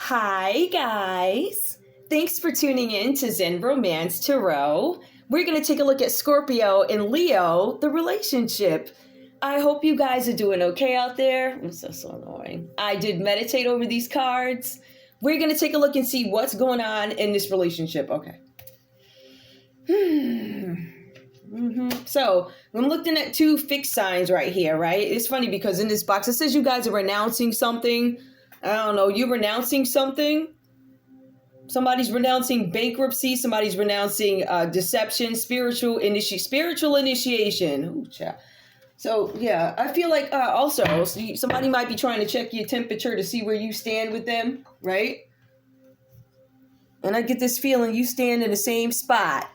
Hi, guys. Thanks for tuning in to Zen Romance Tarot. We're going to take a look at Scorpio and Leo, the relationship. I hope you guys are doing okay out there. It's so annoying. I did meditate over these cards. We're going to take a look and see what's going on in this relationship. Okay. So, I'm looking at two fixed signs right here, right? It's funny because in this box, it says you guys are renouncing something. I don't know, you're renouncing something. Somebody's renouncing bankruptcy. Somebody's renouncing deception, spiritual initiation. Ooh, child. So, yeah, I feel like also somebody might be trying to check your temperature to see where you stand with them, right? And I get this feeling you stand in the same spot,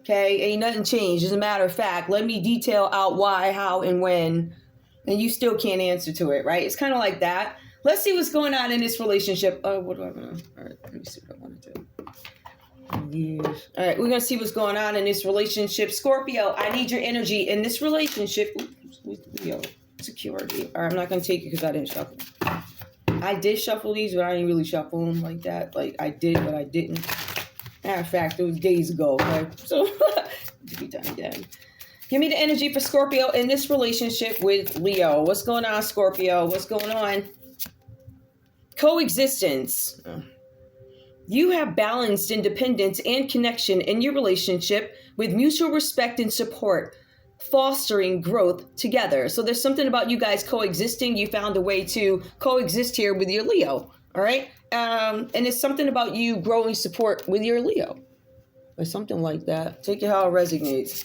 okay? Ain't nothing changed. As a matter of fact, let me detail out why, how, and when, and you still can't answer to it, right? It's kind of like that. Let's see what's going on in this relationship. Oh, what do I want to? All right, let me see what I want to do. Yes. All right, we're going to see what's going on in this relationship. Scorpio, I need your energy in this relationship. Leo, security. All right, I'm not going to take it because I didn't shuffle. I did shuffle these, but I didn't really shuffle them like that. Like, I did, but I didn't. Matter of fact, it was days ago, okay? So, to be done again. Give me the energy for Scorpio in this relationship with Leo. What's going on, Scorpio? What's going on? Coexistence. You have balanced independence and connection in your relationship with mutual respect and support, fostering growth together. So there's something about you guys coexisting. You found a way to coexist here with your Leo. All right. And it's something about you growing support with your Leo or something like that. Take it how it resonates.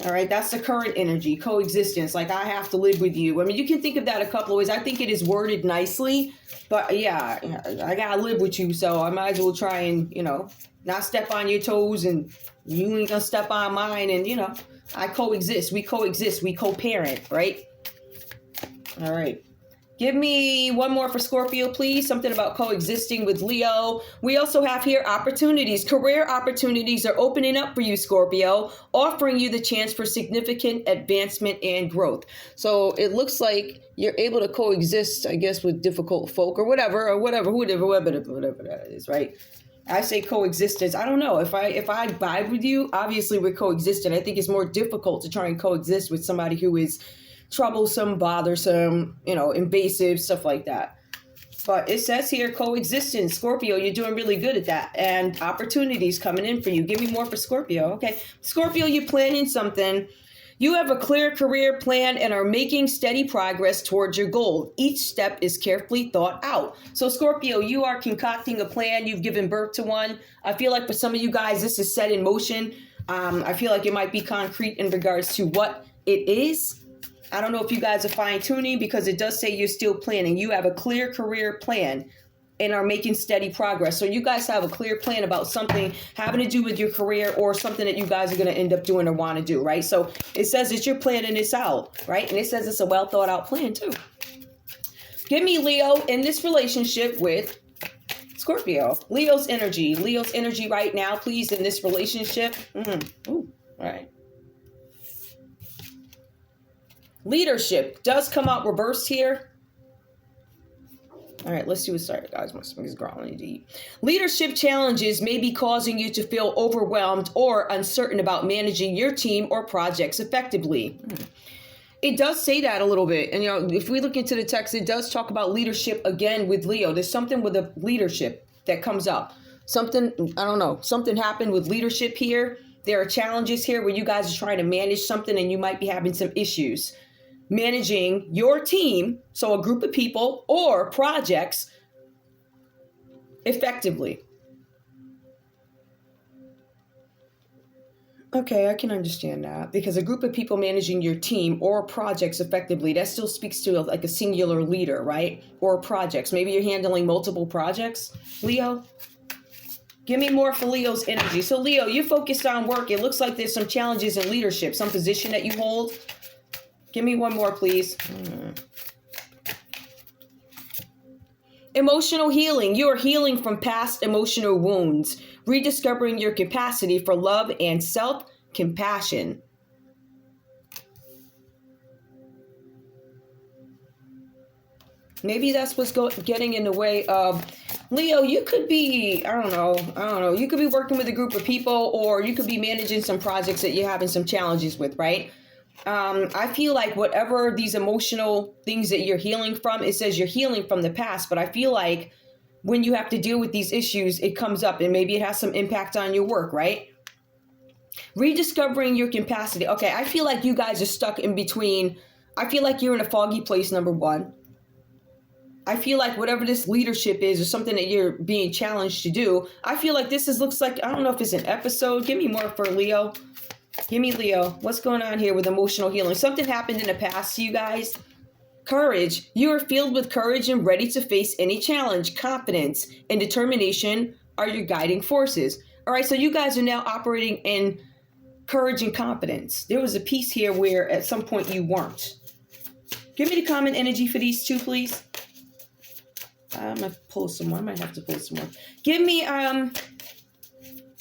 All right, that's the current energy, coexistence. Like, I have to live with you. I mean, you can think of that a couple of ways. I think it is worded nicely, but yeah, I gotta live with you, so I might as well try and, not step on your toes, and you ain't gonna step on mine, and, I coexist, we co-parent, right? All right. Give me one more for Scorpio, please. Something about coexisting with Leo. We also have here opportunities. Career opportunities are opening up for you, Scorpio, offering you the chance for significant advancement and growth. So it looks like you're able to coexist, I guess, with difficult folk or whatever that is, right? I say coexistence. I don't know. If I vibe with you, obviously we're coexisting. I think it's more difficult to try and coexist with somebody who is troublesome, bothersome, invasive, stuff like that. But it says here coexistence. Scorpio, you're doing really good at that. And opportunities coming in for you. Give me more for Scorpio. Okay. Scorpio, you're planning something. You have a clear career plan and are making steady progress towards your goal. Each step is carefully thought out. So Scorpio, you are concocting a plan. You've given birth to one. I feel like for some of you guys, this is set in motion. I feel like it might be concrete in regards to what it is. I don't know if you guys are fine-tuning because it does say you're still planning. You have a clear career plan and are making steady progress. So you guys have a clear plan about something having to do with your career or something that you guys are going to end up doing or want to do, right? So it says that you're planning this out, right? And it says it's a well-thought-out plan, too. Give me Leo in this relationship with Scorpio. Leo's energy right now, please, in this relationship. Ooh, all right. Leadership does come out reversed here. All right, let's see what's started, guys. My stomach is growling deep. Leadership challenges may be causing you to feel overwhelmed or uncertain about managing your team or projects effectively. It does say that a little bit. And, if we look into the text, it does talk about leadership again with Leo. There's something with the leadership that comes up. Something, I don't know, something happened with leadership here. There are challenges here where you guys are trying to manage something and you might be having some issues managing your team, so a group of people or projects, effectively. Okay, I can understand that because a group of people managing your team or projects effectively, that still speaks to like a singular leader, right? Or projects. Maybe you're handling multiple projects, Leo. Give me more for Leo's energy. So Leo, you're focused on work. It looks like there's some challenges in leadership, some position that you hold. Give me one more, please. Emotional healing. You are healing from past emotional wounds, rediscovering your capacity for love and self-compassion. Maybe that's what's getting in the way of Leo, you could be, you could be working with a group of people, or you could be managing some projects that you're having some challenges with, right? I feel like whatever these emotional things that you're healing from, it says you're healing from the past, but I feel like when you have to deal with these issues, it comes up and maybe it has some impact on your work, right? Rediscovering your capacity. Okay, I feel like you guys are stuck in between. I feel like you're in a foggy place, number one. I feel like whatever this leadership is or something that you're being challenged to do, I feel like looks like, I don't know if it's an episode. Give me more for Leo. Give me Leo. What's going on here with emotional healing? Something happened in the past to you guys. Courage. You are filled with courage and ready to face any challenge. Confidence and determination are your guiding forces. All right, so you guys are now operating in courage and confidence. There was a piece here where at some point you weren't. Give me the common energy for these two, please. I'm going to pull some more. I might have to pull some more. Give me,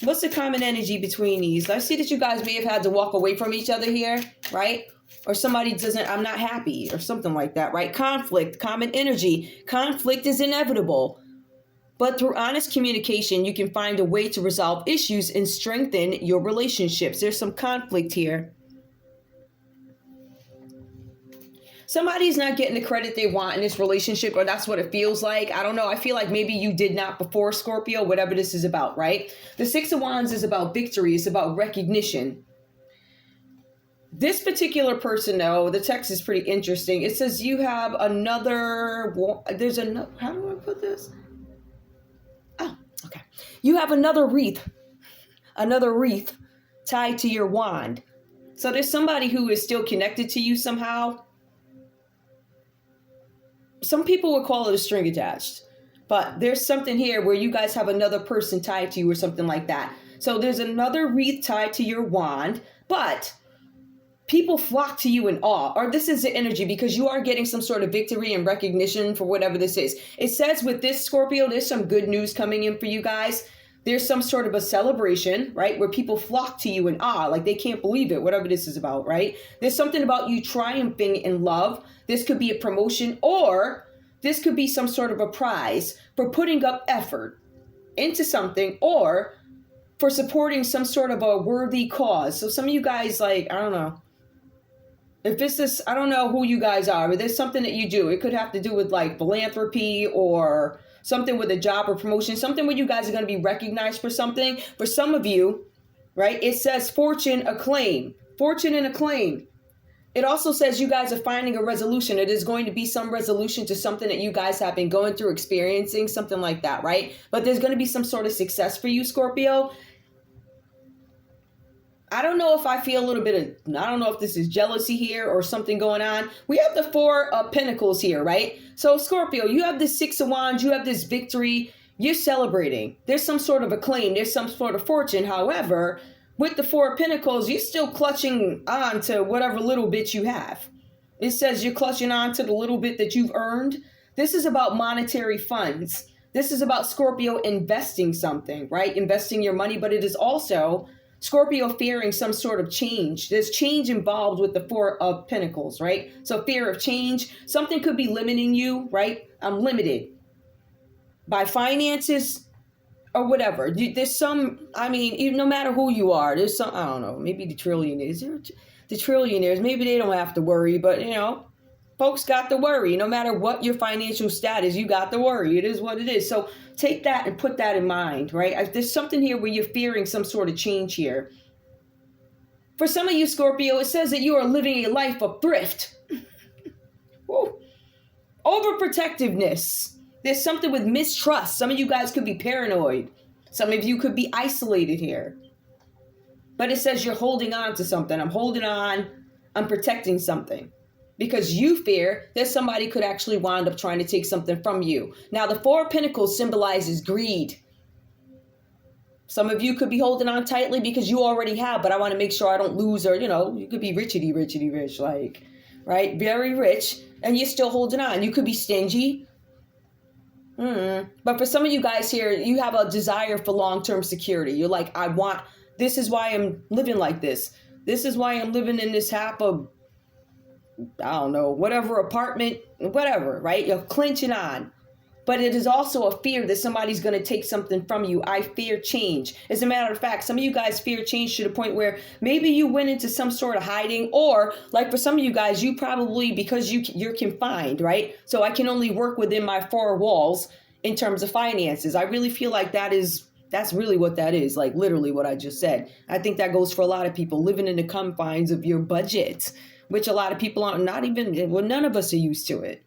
what's the common energy between these? I see that you guys may have had to walk away from each other here, right? Or somebody doesn't, I'm not happy or something like that, right? Conflict, common energy. Conflict is inevitable. But through honest communication, you can find a way to resolve issues and strengthen your relationships. There's some conflict here. Somebody's not getting the credit they want in this relationship, or that's what it feels like. I don't know. I feel like maybe you did not before, Scorpio, whatever this is about, right? The Six of Wands is about victory. It's about recognition. This particular person, though, the text is pretty interesting. It says you have another, how do I put this? Oh, okay. You have another wreath tied to your wand. So there's somebody who is still connected to you somehow. Some people would call it a string attached, but there's something here where you guys have another person tied to you or something like that. So there's another wreath tied to your wand, but people flock to you in awe, or this is the energy because you are getting some sort of victory and recognition for whatever this is. It says with this, Scorpio, there's some good news coming in for you guys. There's some sort of a celebration, right? Where people flock to you in awe, like they can't believe it, whatever this is about, right? There's something about you triumphing in love. This could be a promotion, or this could be some sort of a prize for putting up effort into something, or for supporting some sort of a worthy cause. So some of you guys, like, I don't know. If this is, I don't know who you guys are, but there's something that you do. It could have to do with like philanthropy or something with a job or promotion, something where you guys are going to be recognized for something. For some of you, right, it says fortune, acclaim, fortune and acclaim. It also says you guys are finding a resolution. It is going to be some resolution to something that you guys have been going through, experiencing, something like that, right? But there's going to be some sort of success for you, Scorpio. I don't know if I feel a little bit of, I don't know if this is jealousy here or something going on. We have the Four of Pentacles here, right? So Scorpio, you have the Six of Wands, you have this victory, you're celebrating. There's some sort of acclaim, there's some sort of fortune. However, with the Four of Pentacles, you're still clutching on to whatever little bit you have. It says you're clutching on to the little bit that you've earned. This is about monetary funds. This is about Scorpio investing something, right? Investing your money, but it is also Scorpio fearing some sort of change. There's change involved with the Four of Pentacles, right? So fear of change. Something could be limiting you, right? I'm limited by finances or whatever. There's some, I mean, even no matter who you are, there's some, I don't know, maybe the trillionaires. The trillionaires, maybe they don't have to worry, but you know, folks got to worry. No matter what your financial status, you got to worry. It is what it is. So take that and put that in mind, right? There's something here where you're fearing some sort of change here. For some of you, Scorpio, it says that you are living a life of thrift. Overprotectiveness. There's something with mistrust. Some of you guys could be paranoid. Some of you could be isolated here. But it says you're holding on to something. I'm holding on. I'm protecting something. Because you fear that somebody could actually wind up trying to take something from you. Now, the Four of Pentacles symbolizes greed. Some of you could be holding on tightly because you already have, but I want to make sure I don't lose, or, you know, you could be richity rich, like, right? Very rich, and you're still holding on. You could be stingy. But for some of you guys here, you have a desire for long-term security. You're like, this is why I'm living like this. This is why I'm living in this half of, I don't know, whatever apartment, whatever, right? You're clenching on. but it is also a fear that somebody's going to take something from you. I fear change. As a matter of fact, some of you guys fear change to the point where maybe you went into some sort of hiding, or like for some of you guys, you probably, because you're confined, right? So I can only work within my four walls in terms of finances. I really feel like that's really what that is, like literally what I just said. I think that goes for a lot of people, living in the confines of your budget, which a lot of people are not even, well, none of us are used to it.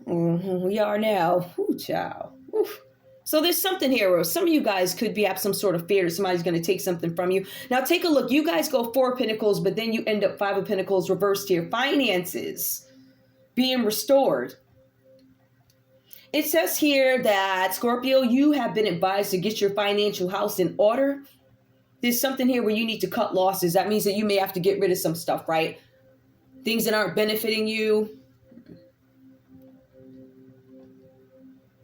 We are now. Ooh, child. Oof. So there's something here where some of you guys could have some sort of fear that somebody's going to take something from you. Now take a look. You guys go 4 of Pentacles, but then you end up 5 of Pentacles reversed here. Finances being restored. It says here that, Scorpio, you have been advised to get your financial house in order. There's something here where you need to cut losses. That means that you may have to get rid of some stuff, right? Things that aren't benefiting you.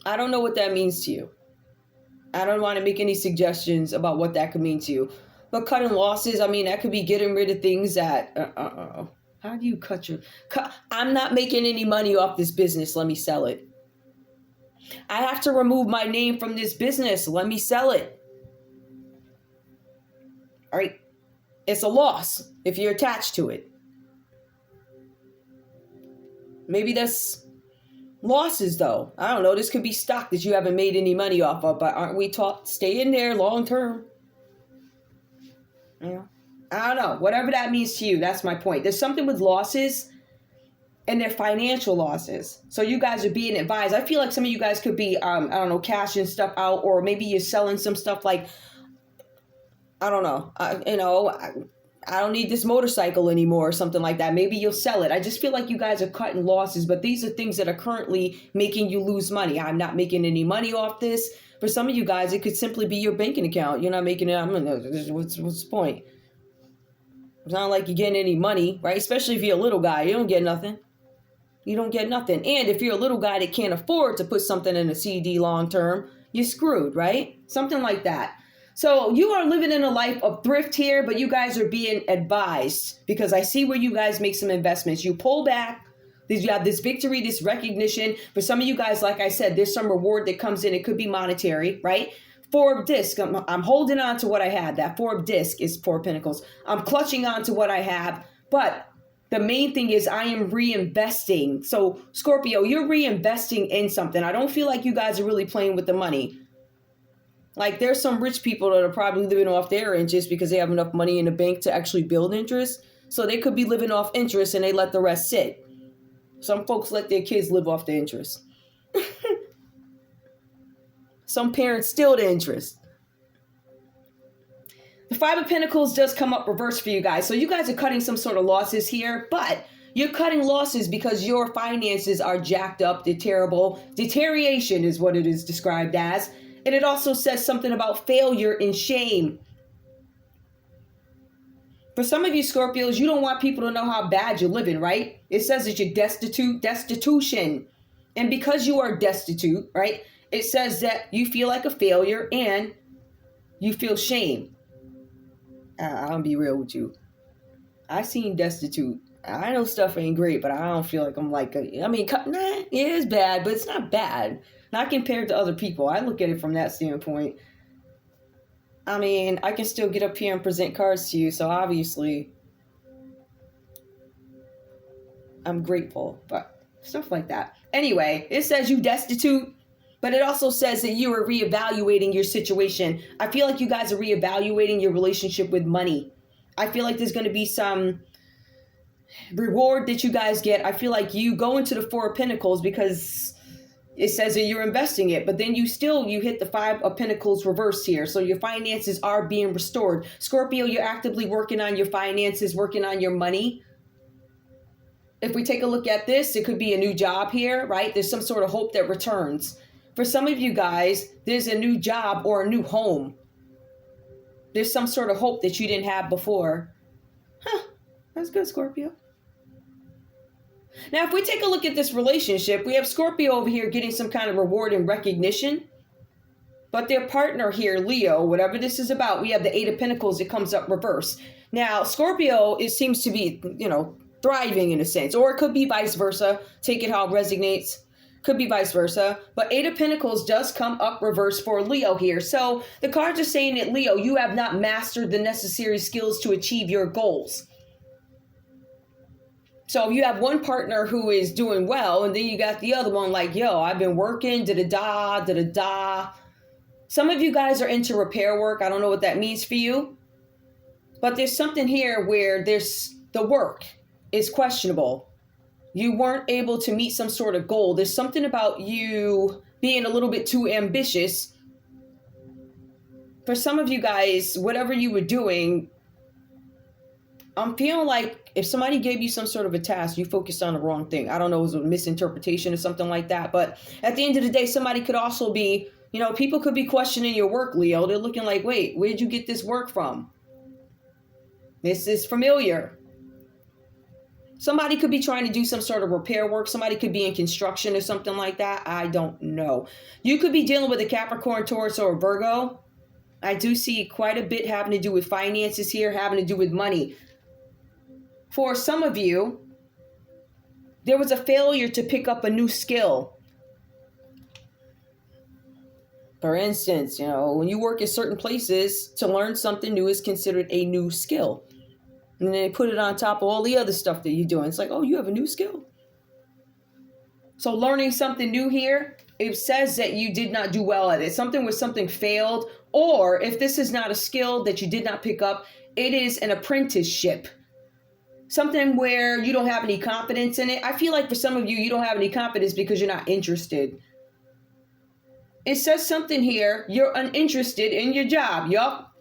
I don't know what that means to you. I don't want to make any suggestions about what that could mean to you. But cutting losses, I mean, that could be getting rid of things that, how do you cut? I'm not making any money off this business. Let me sell it. I have to remove my name from this business. Let me sell it. All right. It's a loss if you're attached to it. Maybe that's losses, though. I don't know. This could be stock that you haven't made any money off of, but aren't we taught stay in there long term? Yeah. I don't know. Whatever that means to you, that's my point. There's something with losses, and they're financial losses. So you guys are being advised. I feel like some of you guys could be, I don't know, cashing stuff out, or maybe you're selling some stuff like, I don't know, I don't need this motorcycle anymore or something like that. Maybe you'll sell it. I just feel like you guys are cutting losses, but these are things that are currently making you lose money. I'm not making any money off this. For some of you guys, it could simply be your banking account. You're not making it. What's the point? It's not like you're getting any money, right? Especially if you're a little guy. You don't get nothing. You don't get nothing. And if you're a little guy that can't afford to put something in a CD long term, you're screwed, right? Something like that. So you are living in a life of thrift here, but you guys are being advised, because I see where you guys make some investments. You pull back. You have this victory, this recognition. For some of you guys, like I said, there's some reward that comes in. It could be monetary, right? 4 of disc. I'm holding on to what I had. That 4 of disc is 4 of Pentacles. I'm clutching on to what I have. But the main thing is I am reinvesting. So Scorpio, you're reinvesting in something. I don't feel like you guys are really playing with the money. Like there's some rich people that are probably living off their interest because they have enough money in the bank to actually build interest. So they could be living off interest and they let the rest sit. Some folks let their kids live off the interest. Some parents steal the interest. The 5 of Pentacles does come up reverse for you guys. So you guys are cutting some sort of losses here, but you're cutting losses because your finances are jacked up. They're terrible. Deterioration is what it is described as. And it also says something about failure and shame. For some of you Scorpios, you don't want people to know how bad you're living, right? It says that you're destitution. And because you are destitute, right? It says that you feel like a failure and you feel shame. I'll be real with you. I seen destitute. I know stuff ain't great, but I don't feel like I'm like, it is bad, but it's not bad. Not compared to other people. I look at it from that standpoint. I mean, I can still get up here and present cards to you, so obviously I'm grateful, but stuff like that. Anyway, it says you destitute, but it also says that you are reevaluating your situation. I feel like you guys are reevaluating your relationship with money. I feel like there's going to be some reward that you guys get. I feel like you go into the 4 of Pentacles because it says that you're investing it, but then you hit the 5 of Pentacles reversed here. So your finances are being restored. Scorpio, you're actively working on your finances, working on your money. If we take a look at this, it could be a new job here, right? There's some sort of hope that returns. For some of you guys, there's a new job or a new home. There's some sort of hope that you didn't have before. That's good, Scorpio. Now, if we take a look at this relationship, we have Scorpio over here getting some kind of reward and recognition. But their partner here, Leo, whatever this is about, we have the 8 of Pentacles that comes up reverse. Now, Scorpio, it seems to be, thriving in a sense. Or it could be vice versa. Take it how it resonates. Could be vice versa. But Eight of Pentacles does come up reverse for Leo here. So the cards are saying that, Leo, you have not mastered the necessary skills to achieve your goals. So if you have one partner who is doing well, and then you got the other one like, yo, I've been working, da-da-da, da-da-da. Some of you guys are into repair work. I don't know what that means for you. But there's something here where the work is questionable. You weren't able to meet some sort of goal. There's something about you being a little bit too ambitious. For some of you guys, whatever you were doing, I'm feeling like if somebody gave you some sort of a task, you focused on the wrong thing. I don't know, it was a misinterpretation or something like that. But at the end of the day, somebody could also be, people could be questioning your work, Leo. They're looking like, wait, where'd you get this work from? This is familiar. Somebody could be trying to do some sort of repair work. Somebody could be in construction or something like that. I don't know. You could be dealing with a Capricorn, Taurus, or a Virgo. I do see quite a bit having to do with finances here, having to do with money. For some of you, there was a failure to pick up a new skill. For instance, when you work at certain places, to learn something new is considered a new skill. And then they put it on top of all the other stuff that you're doing. It's like, oh, you have a new skill. So learning something new here, it says that you did not do well at it. Something failed. Or if this is not a skill that you did not pick up, it is an apprenticeship. Something where you don't have any confidence in it. I feel like for some of you, you don't have any confidence because you're not interested. It says something here. You're uninterested in your job. Yup.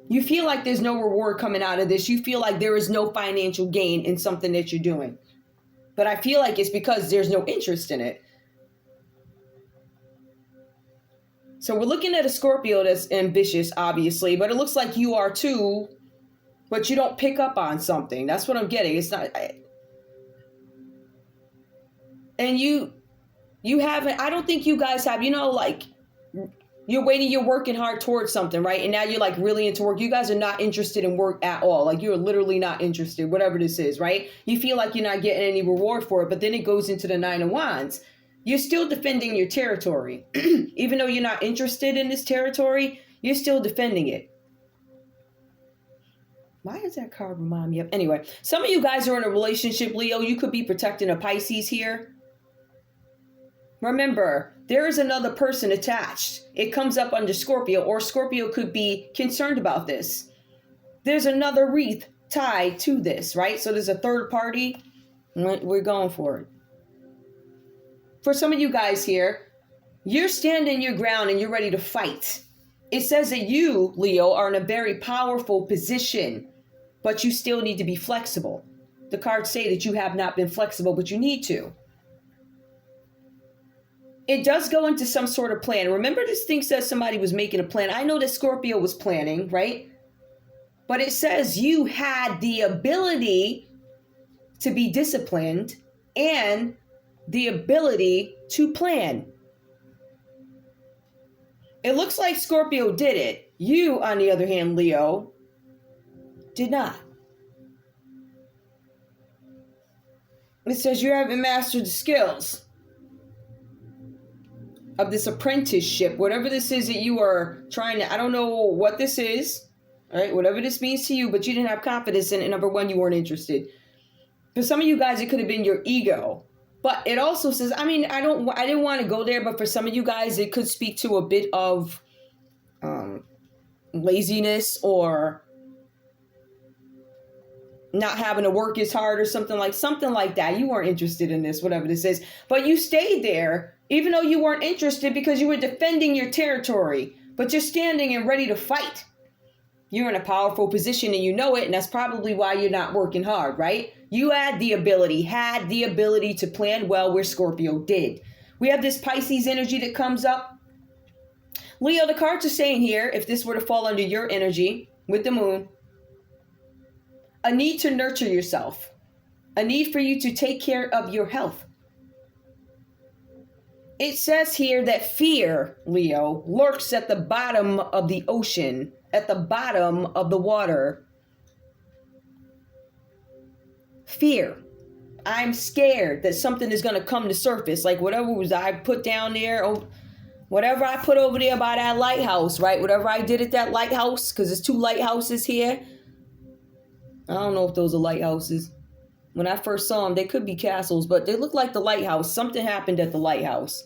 You feel like there's no reward coming out of this. You feel like there is no financial gain in something that you're doing. But I feel like it's because there's no interest in it. So we're looking at a Scorpio that's ambitious, obviously, but it looks like you are too, but you don't pick up on something. That's what I'm getting. It's not, and you haven't, I don't think you guys have, you're working hard towards something, right? And now you're like really into work. You guys are not interested in work at all. Like you're literally not interested, whatever this is, right? You feel like you're not getting any reward for it, but then it goes into the Nine of Wands. You're still defending your territory. Even though you're not interested in this territory, you're still defending it. Why does that card remind me of? Anyway, some of you guys are in a relationship, Leo. You could be protecting a Pisces here. Remember, there is another person attached. It comes up under Scorpio, or Scorpio could be concerned about this. There's another wreath tied to this, right? So there's a third party. We're going for it. For some of you guys here, you're standing your ground and you're ready to fight. It says that you, Leo, are in a very powerful position, but you still need to be flexible. The cards say that you have not been flexible, but you need to. It does go into some sort of plan. Remember, this thing says somebody was making a plan. I know that Scorpio was planning, right? But it says you had the ability to be disciplined and the ability to plan. It looks like Scorpio did it. You, on the other hand, Leo, did not. It says you haven't mastered the skills of this apprenticeship, whatever this is that you are trying to, I don't know what this is, all right, whatever this means to you, but you didn't have confidence in it. Number one, you weren't interested. For some of you guys, it could have been your ego, but it also says, I didn't want to go there, but for some of you guys, it could speak to a bit of laziness or not having to work as hard or something like that. You weren't interested in this, whatever this is, but you stayed there even though you weren't interested because you were defending your territory, but you're standing and ready to fight. You're in a powerful position and you know it, and that's probably why you're not working hard, right? You had the ability to plan well where Scorpio did. We have this Pisces energy that comes up. Leo, the cards are saying here, if this were to fall under your energy with the moon, a need to nurture yourself, a need for you to take care of your health. It says here that fear, Leo, lurks at the bottom of the ocean, at the bottom of the water. Fear. I'm scared that something is going to come to surface. Like whatever was I put down there, or whatever I put over there by that lighthouse, right? Whatever I did at that lighthouse, because there's 2 lighthouses here. I don't know if those are lighthouses. When I first saw them, they could be castles, but they look like the lighthouse. Something happened at the lighthouse.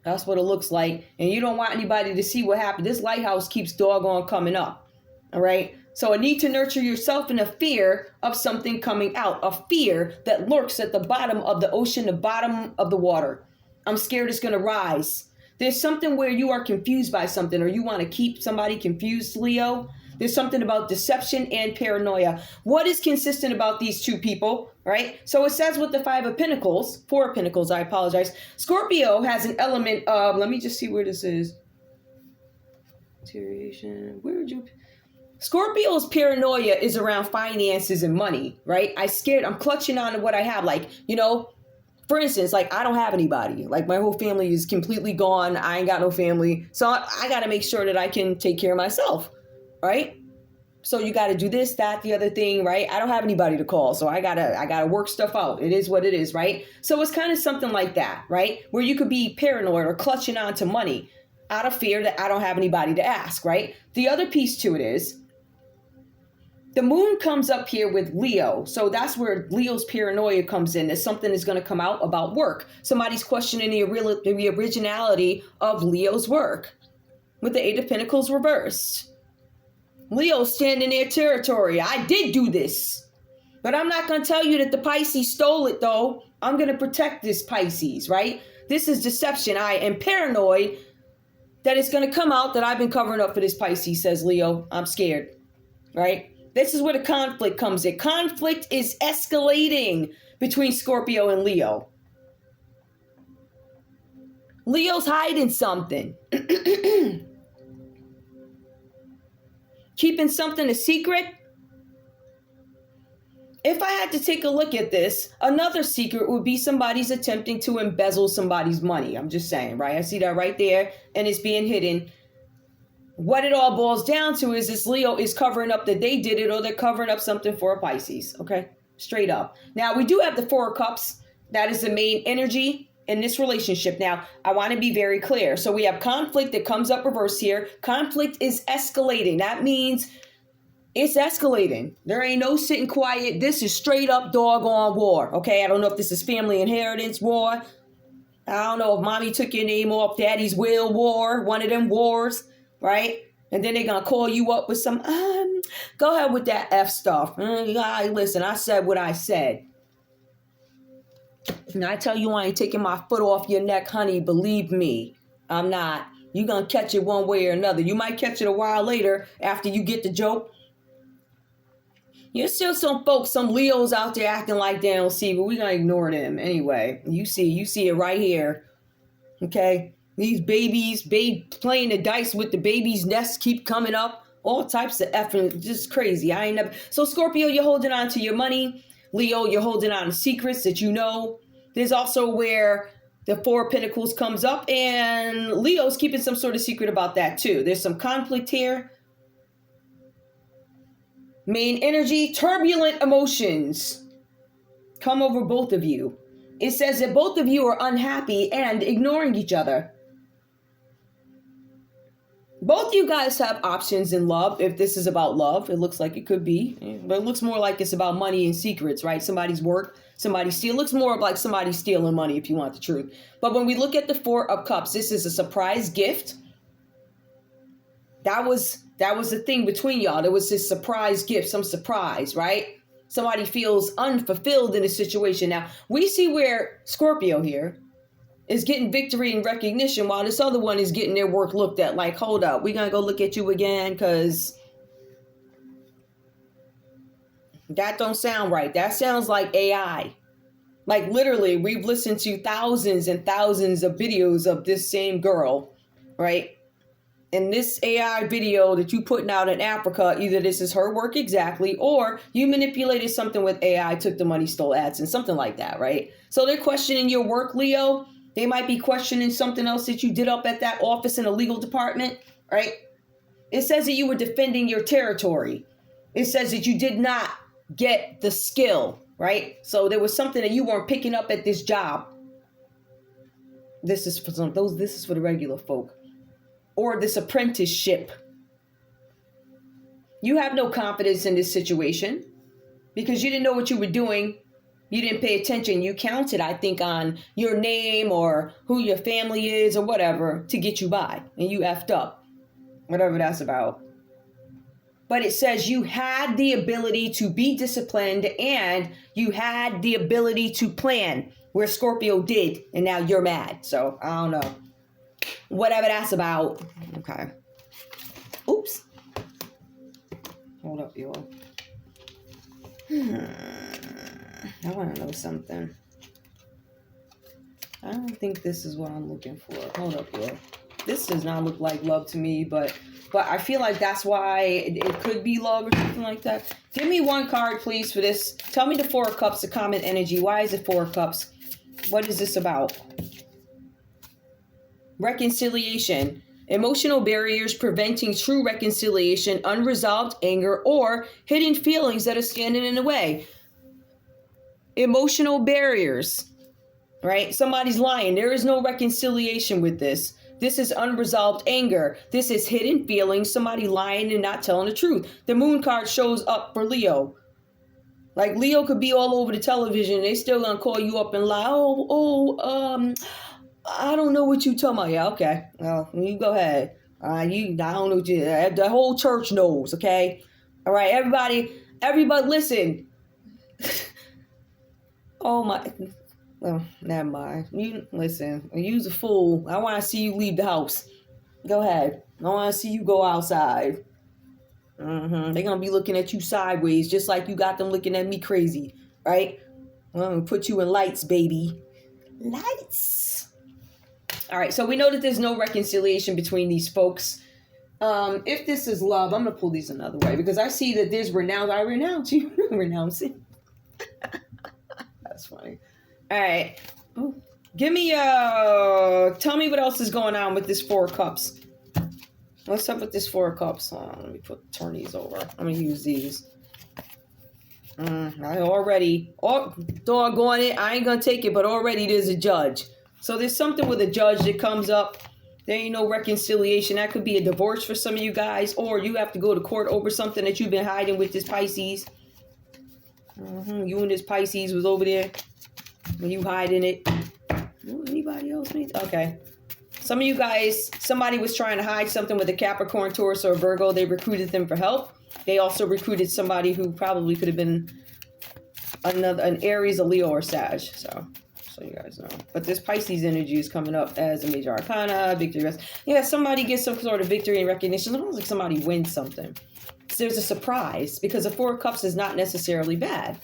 That's what it looks like. And you don't want anybody to see what happened. This lighthouse keeps doggone coming up. All right. So a need to nurture yourself in a fear of something coming out. A fear that lurks at the bottom of the ocean, the bottom of the water. I'm scared it's going to rise. There's something where you are confused by something, or you want to keep somebody confused, Leo. There's something about deception and paranoia. What is consistent about these 2 people, right? So it says with the 4 of Pentacles, I apologize. Scorpio has an element of, let me just see where this is. Where would you... Scorpio's paranoia is around finances and money, right? I'm clutching on to what I have. Like, for instance, like I don't have anybody. Like my whole family is completely gone. I ain't got no family. So I got to make sure that I can take care of myself. Right? So you got to do this, that, the other thing, right? I don't have anybody to call. So I gotta work stuff out. It is what it is, right? So it's kind of something like that, right? Where you could be paranoid or clutching on to money out of fear that I don't have anybody to ask, right? The other piece to it is the moon comes up here with Leo. So that's where Leo's paranoia comes in. That something is going to come out about work. Somebody's questioning the originality of Leo's work with the 8 of Pentacles reversed. Leo stand in their territory. I did do this. But I'm not going to tell you that the Pisces stole it, though. I'm going to protect this Pisces, right? This is deception. I am paranoid that it's going to come out that I've been covering up for this Pisces, says Leo. I'm scared, right? This is where the conflict comes in. Conflict is escalating between Scorpio and Leo. Leo's hiding something. Keeping something a secret. If I had to take a look at this, another secret would be somebody's attempting to embezzle somebody's money. I'm just saying, right? I see that right there, and it's being hidden. What it all boils down to is this Leo is covering up that they did it, or they're covering up something for a Pisces, okay? Straight up. Now, we do have the 4 of Cups. That is the main energy in this relationship. Now, I want to be very clear. So we have conflict that comes up reverse here. Conflict is escalating. That means it's escalating. There ain't no sitting quiet. This is straight up doggone war. Okay, I don't know if this is family inheritance war. I don't know if mommy took your name off daddy's will war. One of them wars, right? And then they're going to call you up with some, go ahead with that F stuff. Listen, I said what I said. And I tell you, I ain't taking my foot off your neck, honey. Believe me, I'm not. You're going to catch it one way or another. You might catch it a while later after you get the joke. There's still some folks, some Leos out there acting like they don't see, but we're going to ignore them anyway. You see it right here. Okay? These babies, playing the dice with the baby's nest keep coming up. All types of effing, just crazy. I ain't never. So Scorpio, you're holding on to your money. Leo, you're holding on to secrets that you know. There's also where the 4 of Pentacles comes up, and Leo's keeping some sort of secret about that too. There's some conflict here. Main energy, turbulent emotions come over both of you. It says that both of you are unhappy and ignoring each other. Both you guys have options in love. If this is about love, it looks like it could be. But it looks more like it's about money and secrets, right? Somebody's work, somebody steal. It looks more like somebody stealing money, if you want the truth. But when we look at the 4 of Cups, this is a surprise gift. That was the thing between y'all. There was this surprise gift, some surprise, right? Somebody feels unfulfilled in a situation. Now, we see where Scorpio here is getting victory and recognition while this other one is getting their work looked at. Like, hold up, we're going to go look at you again because that don't sound right. That sounds like AI. Like, literally, we've listened to thousands and thousands of videos of this same girl, right? And this AI video that you putting out in Africa, either this is her work exactly, or you manipulated something with AI, took the money, stole ads, and something like that, right? So they're questioning your work, Leo. They might be questioning something else that you did up at that office in the legal department, right? It says that you were defending your territory. It says that you did not get the skill. right? So there was something that you weren't picking up at this job. This is for this is for the regular folk. Or this apprenticeship. You have no confidence in this situation because you didn't know what you were doing. You didn't pay attention. You counted, I think, on your name or who your family is or whatever to get you by. And you effed up. Whatever that's about. But it says you had the ability to be disciplined and you had the ability to plan, where Scorpio did, and now you're mad. So, I don't know. Whatever that's about. Okay. Oops. Hold up, y'all. I want to know something. I don't think this is what I'm looking for. Hold up, y'all. This does not look like love to me, but I feel like that's why it could be love or something like that. Give me one card, please, for this. Tell me the Four of Cups, the common energy. Why is it Four of Cups? What is this about? Reconciliation. Emotional barriers preventing true reconciliation, unresolved anger, or hidden feelings that are standing in the way. Emotional barriers, right? Somebody's lying. There is no reconciliation with this. This is unresolved anger. This is hidden feelings. Somebody lying and not telling the truth. The moon card shows up for Leo. Like Leo could be all over the television. They still gonna call you up and lie. I don't know what you talking about. Yeah, okay. Well, you go ahead. I don't know what you, the whole church knows, okay? All right, everybody, listen. Oh my, well, never mind. You listen, you's a fool. I want to see you leave the house. Go ahead. I want to see you go outside. They're going to be looking at you sideways, just like you got them looking at me crazy, right? I'm going to put you in lights, baby. Lights. All right, so we know that there's no reconciliation between these folks. If this is love, I'm going to pull these another way because I see that there's renounce. I renounce you. Renouncing. That's funny. All right. Ooh. Give me, tell me what else is going on with this Four of Cups. What's up with this Four of Cups? Let me turn these over. I'm going to use these. I already, doggone it, I ain't going to take it, but already there's a judge. So there's something with a judge that comes up. There ain't no reconciliation. That could be a divorce for some of you guys, or you have to go to court over something that you've been hiding with this Pisces. You and this Pisces was over there when you hiding it. Anybody else need? Okay. Some of you guys, somebody was trying to hide something with a Capricorn, Taurus, or Virgo. They recruited them for help. They also recruited somebody who probably could have been an Aries, a Leo, or Sag. So you guys know. But this Pisces energy is coming up as a major arcana, victory. Yeah, somebody gets some sort of victory and recognition. It looks like somebody wins something. So there's a surprise because the Four of Cups is not necessarily bad.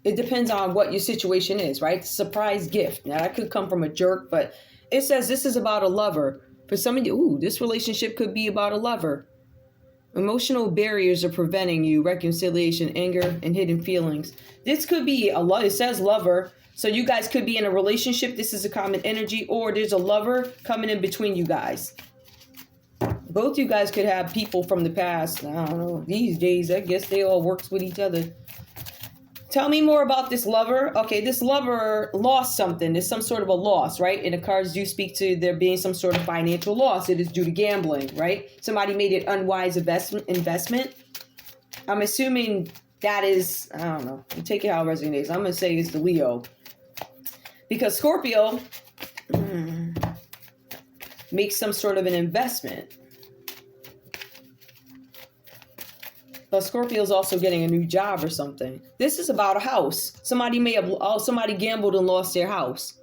It depends on what your situation is, right? Surprise gift. Now, that could come from a jerk, but it says this is about a lover. For some of you, this relationship could be about a lover. Emotional barriers are preventing you, reconciliation, anger, and hidden feelings. This could be it says lover. So you guys could be in a relationship. This is a common energy, or there's a lover coming in between you guys. Both you guys could have people from the past. I don't know. These days, I guess they all works with each other. Tell me more about this lover. Okay, this lover lost something. There's some sort of a loss, right? And the cards do speak to there being some sort of financial loss. It is due to gambling, right? Somebody made an unwise investment. I'm assuming that is, I don't know. Take it how it resonates. I'm going to say it's the Leo. Because Scorpio makes some sort of an investment. But Scorpio is also getting a new job or something. This is about a house. Somebody gambled and lost their house.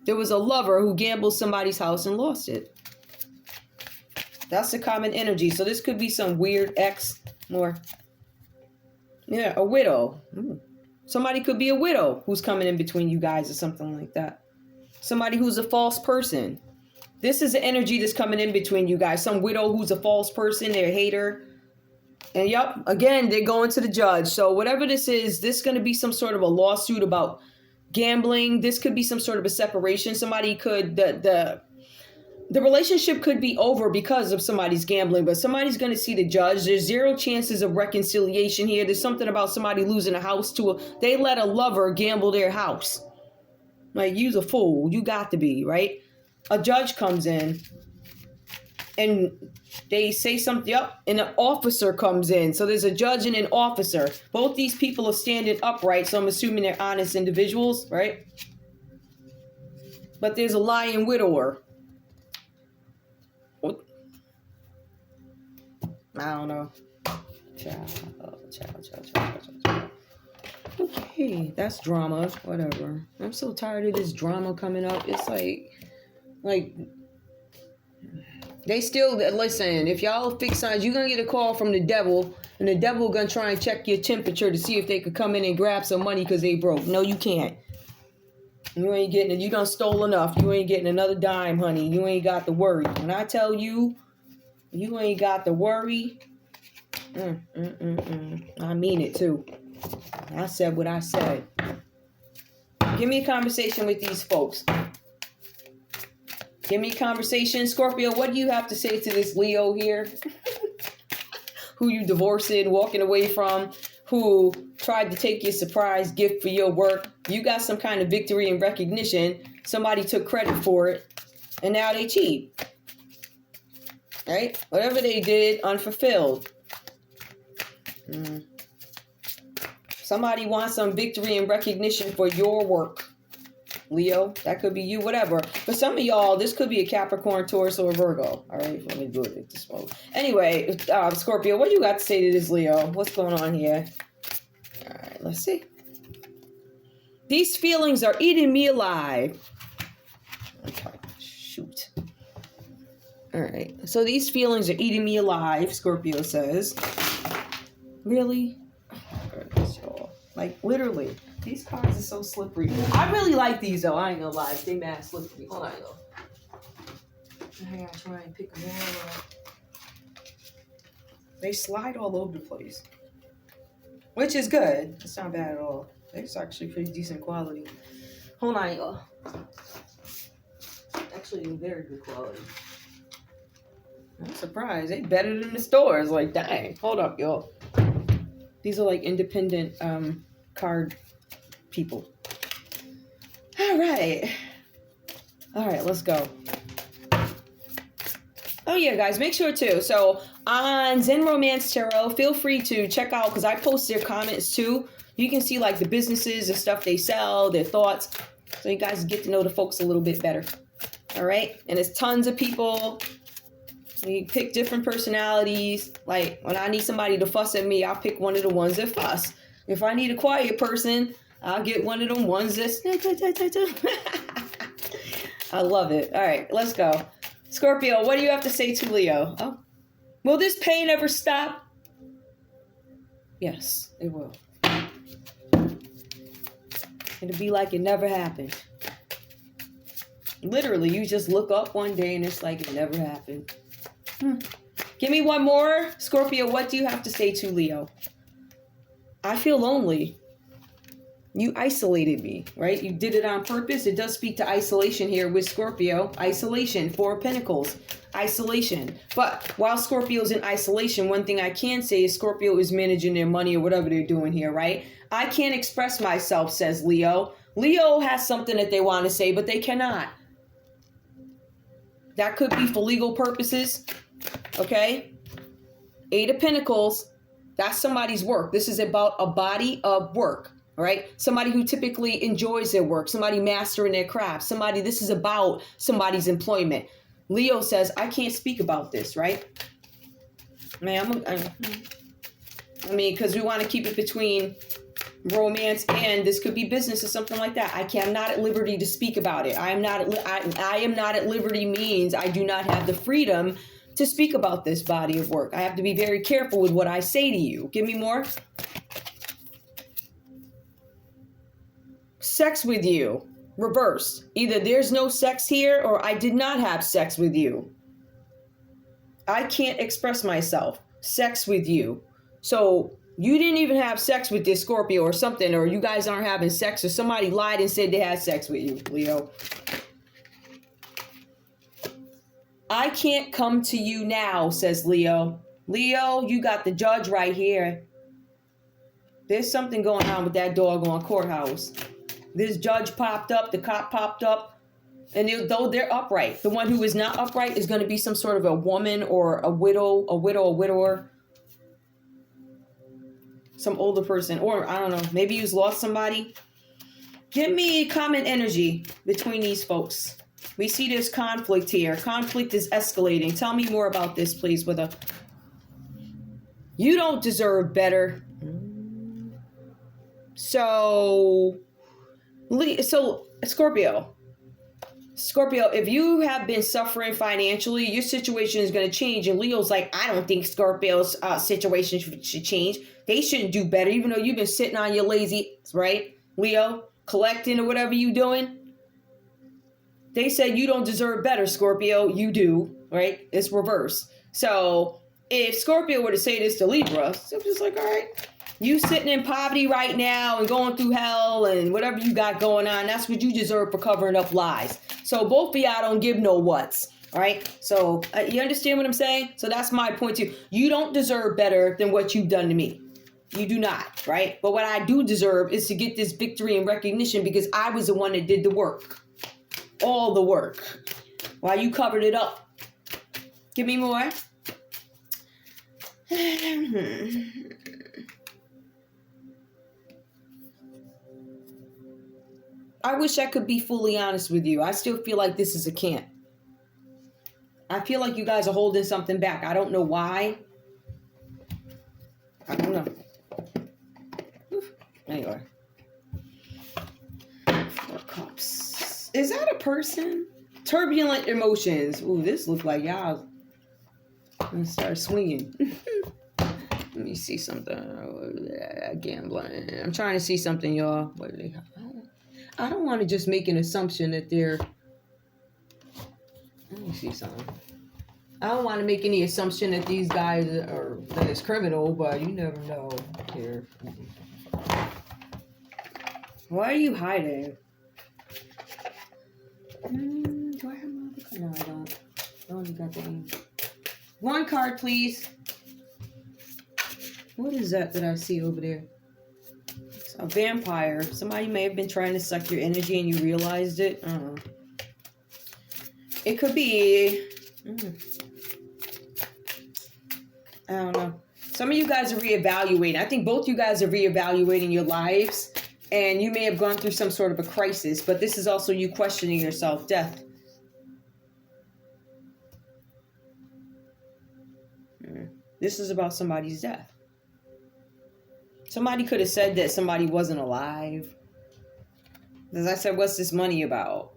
There was a lover who gambled somebody's house and lost it. That's the common energy. So this could be some weird ex or a widow. Somebody could be a widow who's coming in between you guys or something like that. Somebody who's a false person. This is the energy that's coming in between you guys. Some widow who's a false person. They're a hater. And yep, again, they're going to the judge. So whatever this is going to be some sort of a lawsuit about gambling. This could be some sort of a separation. Somebody could, the The relationship could be over because of somebody's gambling, but somebody's going to see the judge. There's zero chances of reconciliation here. There's something about somebody losing a house they let a lover gamble their house. Like, you's a fool. You got to be, right? A judge comes in and they say something, yep, and an officer comes in. So there's a judge and an officer. Both these people are standing upright, so I'm assuming they're honest individuals, right? But there's a lying widower. What? I don't know. Child. Okay, that's drama. Whatever. I'm so tired of this drama coming up. It's like they still listen. If y'all fix signs, you're gonna get a call from the devil, and the devil gonna try and check your temperature to see if they could come in and grab some money because they broke. No, you can't. You ain't getting it. You done stole enough. You ain't getting another dime, honey. You ain't got to worry. When I tell you, you ain't got to worry. I mean it too. I said what I said. Give me a conversation with these folks. Give me a conversation. Scorpio, what do you have to say to this Leo here? Who you divorcing, walking away from, who tried to take your surprise gift for your work. You got some kind of victory and recognition. Somebody took credit for it, and now they cheat. Right? Whatever they did, unfulfilled. Somebody wants some victory and recognition for your work. Leo, that could be you, whatever. For some of y'all, this could be a Capricorn, Taurus, or a Virgo. All right, let me do it at this moment. Anyway, Scorpio, what do you got to say to this Leo? What's going on here? All right, let's see. These feelings are eating me alive. Okay, shoot. All right, so these feelings are eating me alive, Scorpio says. Really? Like, literally. These cards are so slippery. I really like these, though. I ain't gonna lie. They mad slippery. Hold on, though. I gotta try and pick them all up. They slide all over the place. Which is good. It's not bad at all. It's actually pretty decent quality. Hold on, y'all. Actually, very good quality. I'm surprised. They better than the stores. Like, dang. Hold up, y'all. These are like independent card people. All right, let's go. Oh yeah, guys, make sure too. So on Zen Romance Tarot, feel free to check out, because I post their comments too. You can see like the businesses, the stuff they sell, their thoughts. So you guys get to know the folks a little bit better. All right, and there's tons of people. We pick different personalities. Like, when I need somebody to fuss at me, I'll pick one of the ones that fuss. If I need a quiet person, I'll get one of them ones that's... I love it. All right, let's go. Scorpio, what do you have to say to Leo? Oh, will this pain ever stop? Yes, it will. It'll be like it never happened. Literally, you just look up one day and it's like it never happened. Give me one more. Scorpio, what do you have to say to Leo? I feel lonely. You isolated me, right? You did it on purpose. It does speak to isolation here with Scorpio. Isolation, Four of Pentacles. Isolation. But while Scorpio's in isolation, one thing I can say is Scorpio is managing their money or whatever they're doing here, right? I can't express myself, says Leo. Leo has something that they want to say, but they cannot. That could be for legal purposes. Okay? Eight of Pentacles. That's somebody's work. This is about a body of work. All right? Somebody who typically enjoys their work. Somebody mastering their craft. This is about somebody's employment. Leo says, I can't speak about this, right? Man, because we want to keep it between romance and this could be business or something like that. I'm not at liberty to speak about it. I am not at liberty means I do not have the freedom to speak about this body of work. I have to be very careful with what I say to you. Give me more. Sex with you. Reversed. Either there's no sex here or I did not have sex with you. I can't express myself. Sex with you. So you didn't even have sex with this Scorpio or something, or you guys aren't having sex, or somebody lied and said they had sex with you, Leo. I can't come to you now, says Leo. Leo, you got the judge right here. There's something going on with that doggone courthouse. This judge popped up, the cop popped up, and though they're upright, the one who is not upright is going to be some sort of a woman or a widower, some older person, or I don't know, maybe you've lost somebody. Give me common energy between these folks. We see there's conflict here. Conflict is escalating. Tell me more about this, please, with a... You don't deserve better. So Scorpio, if you have been suffering financially, your situation is going to change. And Leo's like, I don't think Scorpio's situation should change. They shouldn't do better, even though you've been sitting on your lazy, right? Leo, collecting or whatever you doing. They said you don't deserve better, Scorpio. You do, right? It's reverse. So if Scorpio were to say this to Libra, it's just like, all right, you sitting in poverty right now and going through hell and whatever you got going on, that's what you deserve for covering up lies. So both of y'all don't give no whats. All right. So you understand what I'm saying? So that's my point too. You don't deserve better than what you've done to me. You do not. Right. But what I do deserve is to get this victory and recognition because I was the one that did the work. All the work. While you covered it up. Give me more. I wish I could be fully honest with you. I still feel like this is a camp. I feel like you guys are holding something back. I don't know why. I don't know. Anyway. 4 cups. Is that a person? Turbulent emotions. Ooh, this looks like y'all gonna start swinging. Let me see something. Gambling. I'm trying to see something, y'all. I don't want to just make an assumption that they're... Let me see something. I don't want to make any assumption that these guys are... that it's criminal, but you never know here. Why are you hiding? Do I have another card? No, I don't. I only got the name. 1 card, please. What is that I see over there? It's a vampire. Somebody may have been trying to suck your energy and you realized it. I don't know. It could be... I don't know. Some of you guys are reevaluating. I think both you guys are reevaluating your lives. And you may have gone through some sort of a crisis. But this is also you questioning yourself. Death. This is about somebody's death. Somebody could have said that somebody wasn't alive. As I said, what's this money about?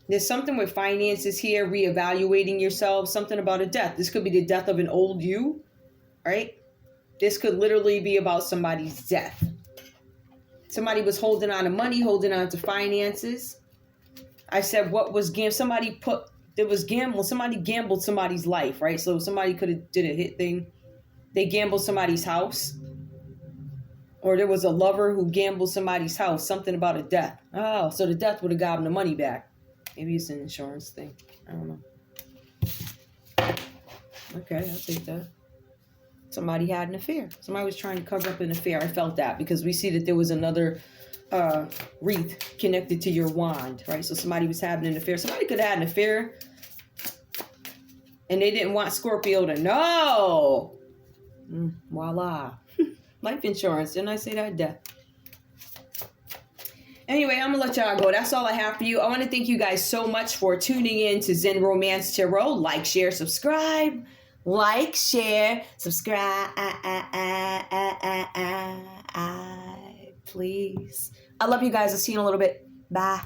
There's something with finances here, reevaluating yourself, something about a death. This could be the death of an old you, right? This could literally be about somebody's death. Somebody was holding on to money, holding on to finances. I said, what was somebody gambled somebody's life, right? So somebody could have did a hit thing. They gambled somebody's house. Or there was a lover who gambled somebody's house. Something about a death. Oh, so the death would have gotten the money back. Maybe it's an insurance thing. I don't know. Okay, I'll take that. Somebody had an affair. Somebody was trying to cover up an affair. I felt that because we see that there was another wreath connected to your wand, right? So somebody was having an affair. Somebody could have had an affair and they didn't want Scorpio to know. Voila. Life insurance. Didn't I say that? Death. Anyway, I'm going to let y'all go. That's all I have for you. I want to thank you guys so much for tuning in to Zen Romance Tarot. Like, share, subscribe. Like, share, subscribe. Please. I love you guys. I'll see you in a little bit. Bye.